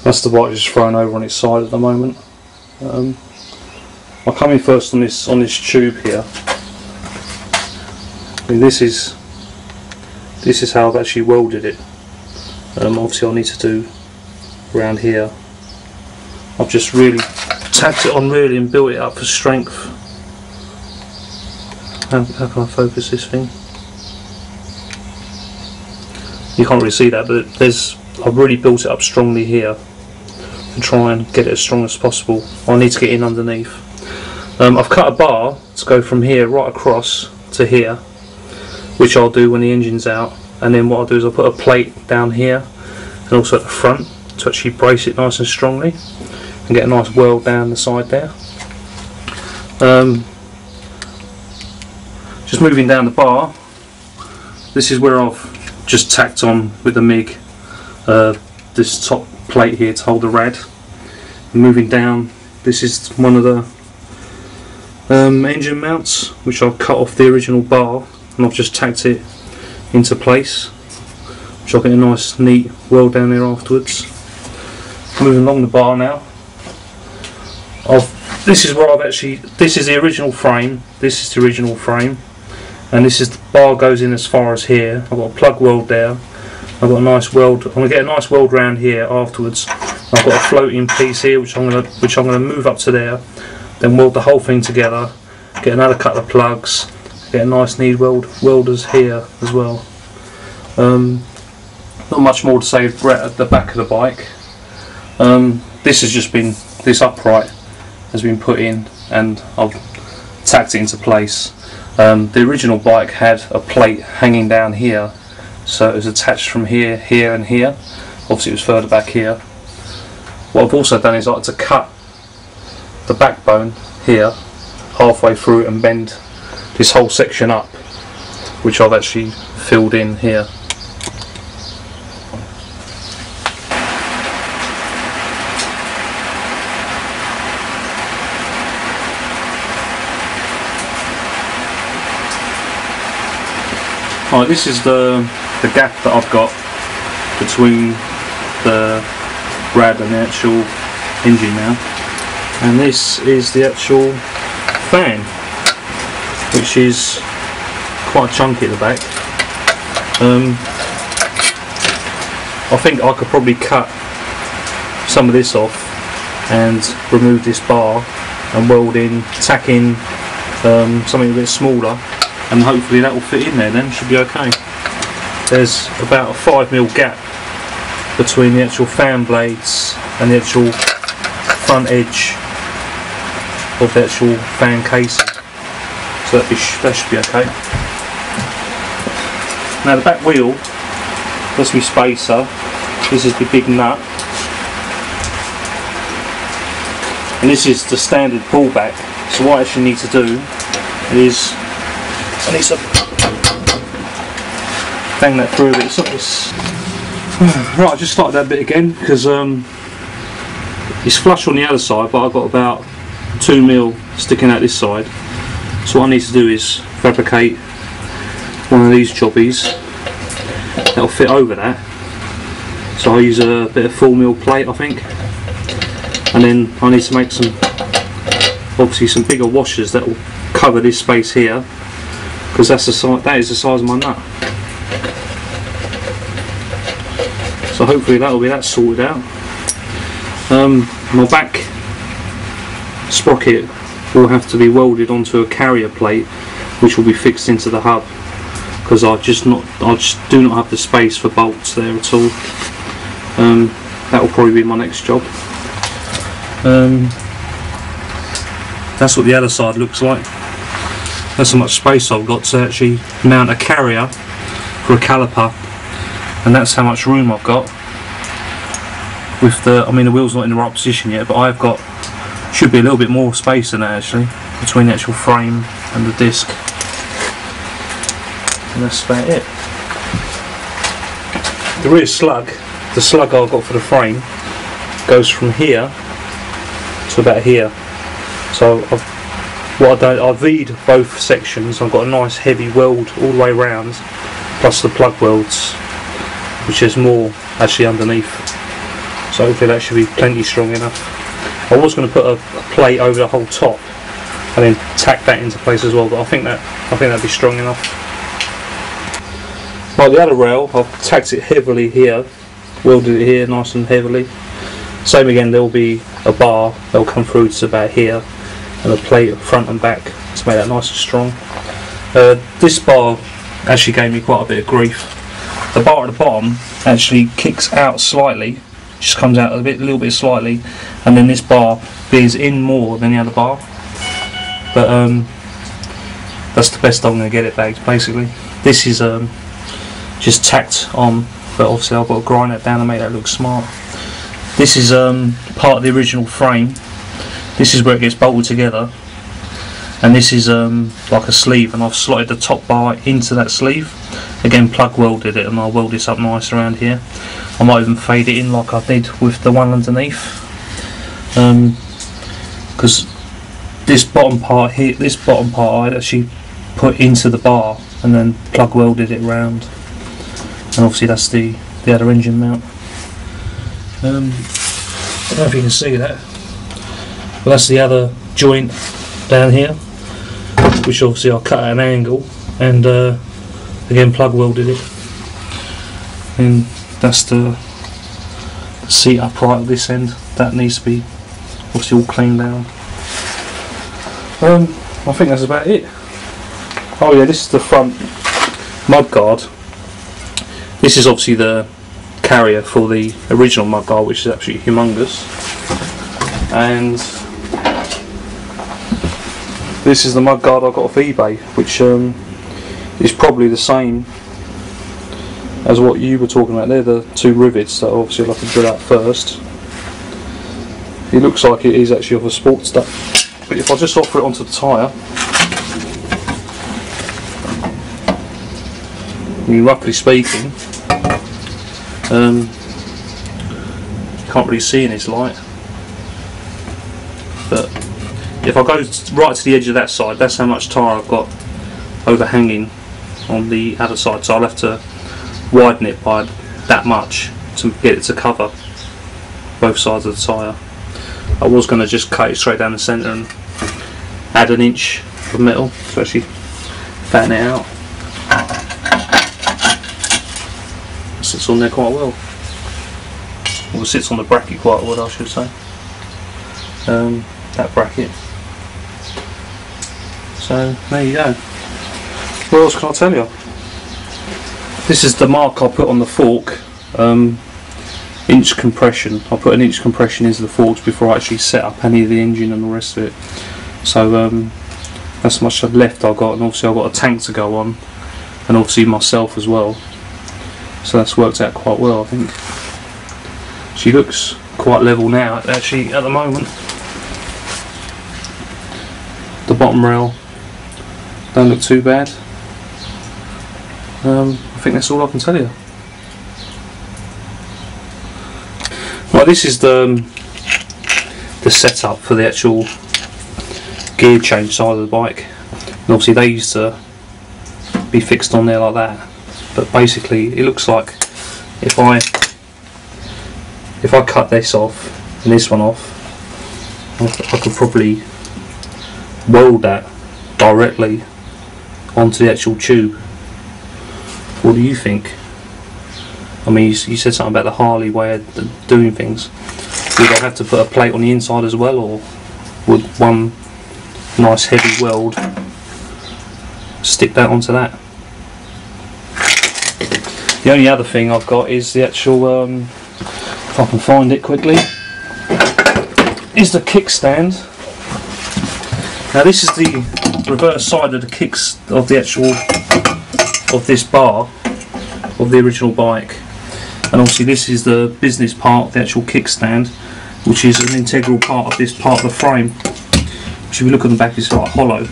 That's the bike just thrown over on its side at the moment. I'll come in first on this tube here. I mean, this is how I've actually welded it. Obviously I'll need to do around here. I've just really tacked it on really and built it up for strength. How can I focus this thing? You can't really see that, but I've really built it up strongly here and try and get it as strong as possible. I need to get in underneath. I've cut a bar to go from here right across to here, which I'll do when the engine's out, and then what I'll do is I'll put a plate down here and also at the front to actually brace it nice and strongly and get a nice weld down the side there. Just moving down the bar, this is where I've just tacked on with the MIG this top plate here to hold the rad. And moving down, this is one of the engine mounts which I've cut off the original bar, and I've just tacked it into place, which I'll get a nice neat weld down there afterwards. Moving along the bar now, this is where this is the original frame, this is the original frame, and this is the bar goes in as far as here. I've got a plug weld there, I've got a nice weld, I'm going to get a nice weld round here afterwards. I've got a floating piece here which I'm going to move up to there, then weld the whole thing together, get another couple of plugs, get a nice neat welders here as well. Not much more to say at the back of the bike. This has just been, this upright has been put in and I've tacked it into place. The original bike had a plate hanging down here, so it was attached from here, here and here. Obviously it was further back here. What I've also done is I had to cut the backbone here halfway through and bend this whole section up, which I've actually filled in here. Right, this is the gap that I've got between the rad and the actual engine now, and this is the actual fan, which is quite chunky at the back. I think I could probably cut some of this off and remove this bar and weld in, tack in something a bit smaller, and hopefully that will fit in there then, should be okay. There's about a 5mm gap between the actual fan blades and the actual front edge of the actual fan casing, so that should be okay. Now the back wheel, that's my spacer, this is the big nut, and this is the standard pullback. So what I actually need to do is I need to bang that through a bit. Right, I just started that bit again because it's flush on the other side, but I've got about 2mm sticking out this side. So what I need to do is fabricate one of these jobbies that'll fit over that. So I'll use a bit of 4mm plate, I think, and then I need to make obviously some bigger washers that will cover this space here, because that is the size of my nut. So hopefully that will be that sorted out. My back sprocket will have to be welded onto a carrier plate, which will be fixed into the hub, because I just do not have the space for bolts there at all. That will probably be my next job. That's what the other side looks like. That's how much space I've got to actually mount a carrier for a caliper, and that's how much room I've got. With the wheel's not in the right position yet, but I've got, should be a little bit more space than that actually, between the actual frame and the disc. And that's about it. The rear slug, the slug I've got for the frame, goes from here to about here. So I've V'd both sections. I've got a nice heavy weld all the way around, plus the plug welds, which is more actually underneath. so hopefully that should be plenty strong enough. I was going to put a plate over the whole top and then tack that into place as well, but I think that'd be strong enough. Like the other rail, I've tacked it heavily here, welded it here nice and heavily. Same again, there'll be a bar that'll come through to about here, and a plate front and back to make that nice and strong. This bar actually gave me quite a bit of grief. The bar at the bottom actually kicks out slightly, just comes out a little bit slightly, and then this bar veers in more than the other bar. But that's the best I'm going to get it back, basically. This is just tacked on, but obviously I've got to grind that down and make that look smart. This is part of the original frame. This is where it gets bolted together, and this is like a sleeve, and I've slotted the top bar into that sleeve. Again, plug welded it, and I'll weld this up nice around here. I might even fade it in like I did with the one underneath, because this bottom part here, I actually put into the bar and then plug welded it round, and obviously that's the other engine mount. I don't know if you can see that, but that's the other joint down here, which obviously I cut at an angle and again plug welded it, and that's the seat upright at this end. That needs to be obviously all cleaned down. I think that's about it. Oh yeah, this is the front mudguard. This is obviously the carrier for the original mudguard, which is absolutely humongous, and this is the mudguard I got off eBay, which is probably the same as what you were talking about. They're the two rivets that obviously I'll have to drill out first. It looks like it is actually of a sports duck, but if I just offer it onto the tyre, I mean, roughly speaking, you can't really see in this light, but if I go right to the edge of that side, that's how much tyre I've got overhanging on the other side, so I'll have to widen it by that much to get it to cover both sides of the tyre. I was going to just cut it straight down the centre and add an inch of metal to actually fatten it out. It sits on there quite well. Well, it sits on the bracket quite well, I should say. That bracket. So there you go. What else can I tell you? This is the mark I put on the fork. Inch compression. I put an inch compression into the forks before I actually set up any of the engine and the rest of it. So that's how much left I got, and obviously I've got a tank to go on, and obviously myself as well. So that's worked out quite well, I think. She looks quite level now, actually, at the moment. The bottom rail don't look too bad. I think that's all I can tell you. Right, this is the setup for the actual gear change side of the bike. And obviously they used to be fixed on there like that, but basically it looks like if I cut this off and this one off, I could probably weld that directly onto the actual tube. What do you think? I mean, you said something about the Harley way of doing things. Would I have to put a plate on the inside as well, or would one nice heavy weld stick that onto that? The only other thing I've got is the actual, if I can find it quickly, is the kickstand. Now this is the reverse side of the kicks of the actual of this bar of the original bike, and obviously this is the business part, the actual kickstand, which is an integral part of this part of the frame, which if you look at the back is like hollow.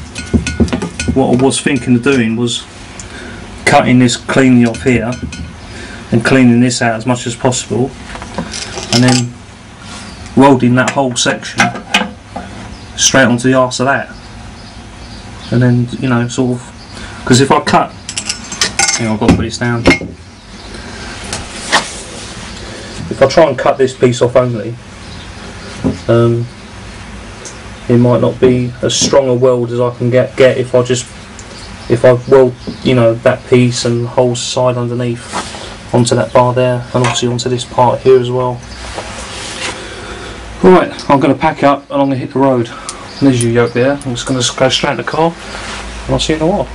What I was thinking of doing was cutting this cleanly off here and cleaning this out as much as possible, and then welding that whole section straight onto the arse of that, and then, you know, sort of, because if I cut, hang on, I've got to put this down. if I try and cut this piece off only, it might not be as strong a weld as I can get if I weld, you know, that piece and whole side underneath onto that bar there, and obviously onto this part here as well. Right, I'm going to pack up and I'm going to hit the road. And there's your yoke there. I'm just going to go straight in the car and I'll see you in a while.